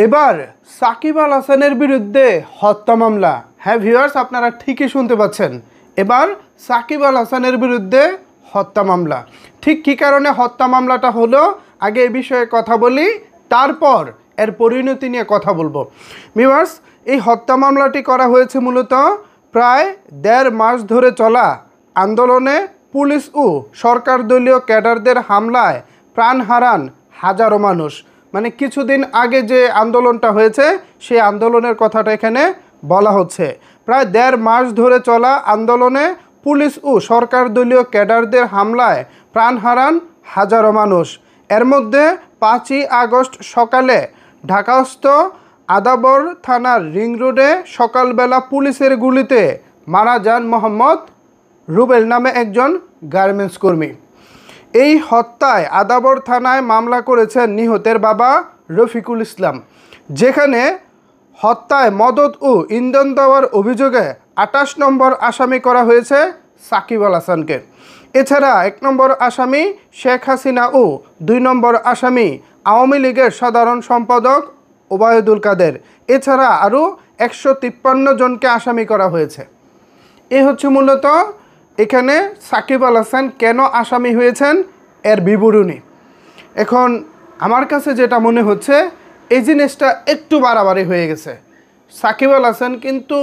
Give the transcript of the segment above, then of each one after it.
এবার সাকিব আল হাসানের বিরুদ্ধে হত্যা মামলা। হ্যাঁ ভিউয়ার্স, আপনারা ঠিকই শুনতে পাচ্ছেন। এবার সাকিব আল হাসানের বিরুদ্ধে হত্যা মামলা। ঠিক কী কারণে হত্যা মামলাটা হলো, আগে এই বিষয়ে কথা বলি, তারপর এর পরিণতি নিয়ে কথা বলবো। ভিউয়ার্স, এই হত্যা মামলাটি করা হয়েছে মূলত প্রায় 1.5 মাস ধরে চলা আন্দোলনে পুলিশ ও সরকার দলীয় ক্যাডারদের হামলায় প্রাণ হারান হাজারো মানুষ। মানে কিছুদিন আগে যে আন্দোলনটা হয়েছে সেই আন্দোলনের কথাটা এখানে বলা হচ্ছে। প্রায় 1.5 মাস ধরে চলা আন্দোলনে পুলিশ ও সরকার দলীয় ক্যাডারদের হামলায় প্রাণ হারান হাজারো মানুষ। এর মধ্যে 5ই আগস্ট সকালে ঢাকাস্থ আদাবর থানার রিং রোডে সকালবেলা পুলিশের গুলিতে মারা যান মোহাম্মদ রুবেল নামে একজন গার্মেন্টস কর্মী। এই হত্যায় আদাবর থানায় মামলা করেছেন নিহতের বাবা রফিকুল ইসলাম, যেখানে হত্যায় মদত ও ইন্ধন দেওয়ার অভিযোগে 28 নম্বর আসামি করা হয়েছে সাকিব আল হাসানকে। এছাড়া 1 নম্বর আসামি শেখ হাসিনা ও 2 নম্বর আসামি আওয়ামী লীগের সাধারণ সম্পাদক ওবায়দুল কাদের। এছাড়া আরও 153 জনকে আসামি করা হয়েছে। এই হচ্ছে মূলত এখানে সাকিব আল হাসান কেন আসামি হয়েছেন এর বিবরণী। এখন আমার কাছে যেটা মনে হচ্ছে, এই জিনিসটা একটু বাড়াবাড়ি হয়ে গেছে। সাকিব আল হাসান কিন্তু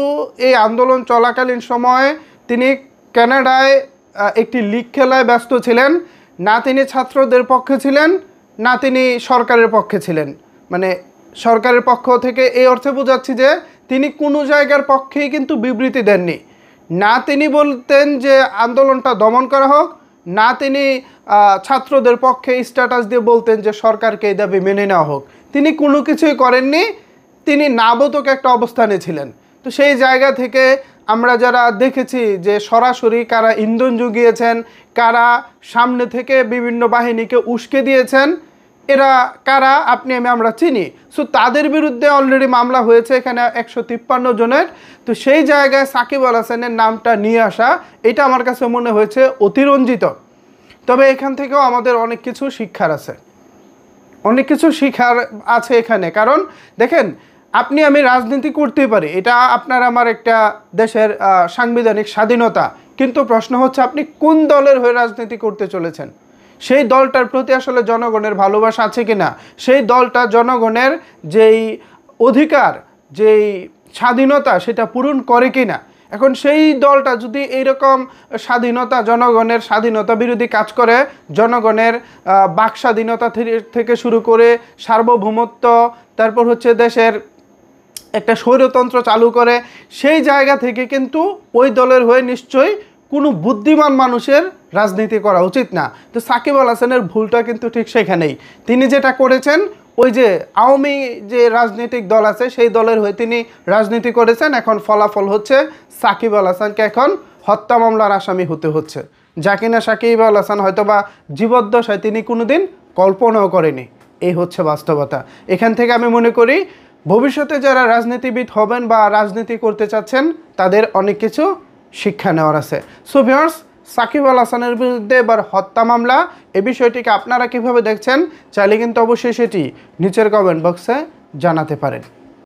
এই আন্দোলন চলাকালীন সময়ে তিনি কানাডায় একটি লিগ খেলায় ব্যস্ত ছিলেন। না তিনি ছাত্রদের পক্ষে ছিলেন, না তিনি সরকারের পক্ষে ছিলেন। মানে সরকারের পক্ষ থেকে এই অর্থে বোঝাচ্ছি যে তিনি কোনো জায়গার পক্ষেই কিন্তু বিবৃতি দেননি। না তিনি বলতেন যে আন্দোলনটা দমন করা হোক, না তিনি ছাত্রদের পক্ষে স্ট্যাটাস দিয়ে বলতেন যে সরকারকে এই দাবি মেনে নেওয়া হোক। তিনি কোনো কিছুই করেননি, তিনি নাবোধক একটা অবস্থানে ছিলেন। তো সেই জায়গা থেকে আমরা যারা দেখেছি যে সরাসরি কারা ইন্ধন জুগিয়েছেন, কারা সামনে থেকে বিভিন্ন বাহিনীকে উস্কে দিয়েছেন, এরা কারা আপনি আমরা চিনি। সো তাদের বিরুদ্ধে অলরেডি মামলা হয়েছে এখানে 153 জনের। তো সেই জায়গায় সাকিব আল হাসানের নামটা নিয়ে আসা, এটা আমার কাছে মনে হয়েছে অতিরঞ্জিত। তবে এখান থেকেও আমাদের অনেক কিছু শিক্ষার আছে, অনেক কিছু শিক্ষার আছে এখানে। কারণ দেখেন, আপনি আমি রাজনীতি করতেই পারি, এটা আপনার আমার একটা দেশের সাংবিধানিক স্বাধীনতা। কিন্তু প্রশ্ন হচ্ছে আপনি কোন দলের হয়ে রাজনীতি করতে চলেছেন, সেই দলটার প্রতি আসলে জনগণের ভালোবাসা আছে কিনা, সেই দলটা জনগণের যেই অধিকার, যেই স্বাধীনতা সেটা পূরণ করে কিনা। এখন সেই দলটা যদি এইরকম স্বাধীনতা, জনগণের স্বাধীনতা বিরোধী কাজ করে, জনগণের বাক স্বাধীনতা থেকে শুরু করে সার্বভৌমত্ব, তারপর হচ্ছে দেশের একটা স্বৈরতন্ত্র চালু করে, সেই জায়গা থেকে কিন্তু ওই দলের হয়ে নিশ্চয়ই কোনো বুদ্ধিমান মানুষের রাজনীতি করা উচিত না। তো সাকিব আল হাসানের ভুলটা কিন্তু ঠিক সেখানেই। তিনি যেটা করেছেন, ওই যে আওয়ামী যে রাজনৈতিক দল আছে সেই দলের হয়ে তিনি রাজনীতি করেছেন। এখন ফলাফল হচ্ছে সাকিব আল হাসানকে এখন হত্যা মামলার আসামি হতে হচ্ছে, যা কিনা সাকিব আল হাসান হয়তোবা জীবদ্দশায় তিনি কোনোদিন কল্পনাও করেনি। এই হচ্ছে বাস্তবতা। এখান থেকে আমি মনে করি ভবিষ্যতে যারা রাজনীতিবিদ হবেন বা রাজনীতি করতে চাচ্ছেন, তাদের অনেক কিছু শিক্ষা নেওয়ার আছে। সো ভিউয়ার্স, সাকিব আল হাসানের বিরুদ্ধে এবার হত্যা মামলা, এই বিষয়টিকে আপনারা কীভাবে দেখছেন চাইলে কিন্তু অবশ্যই সেটি নিচের কমেন্ট বক্সে জানাতে পারেন।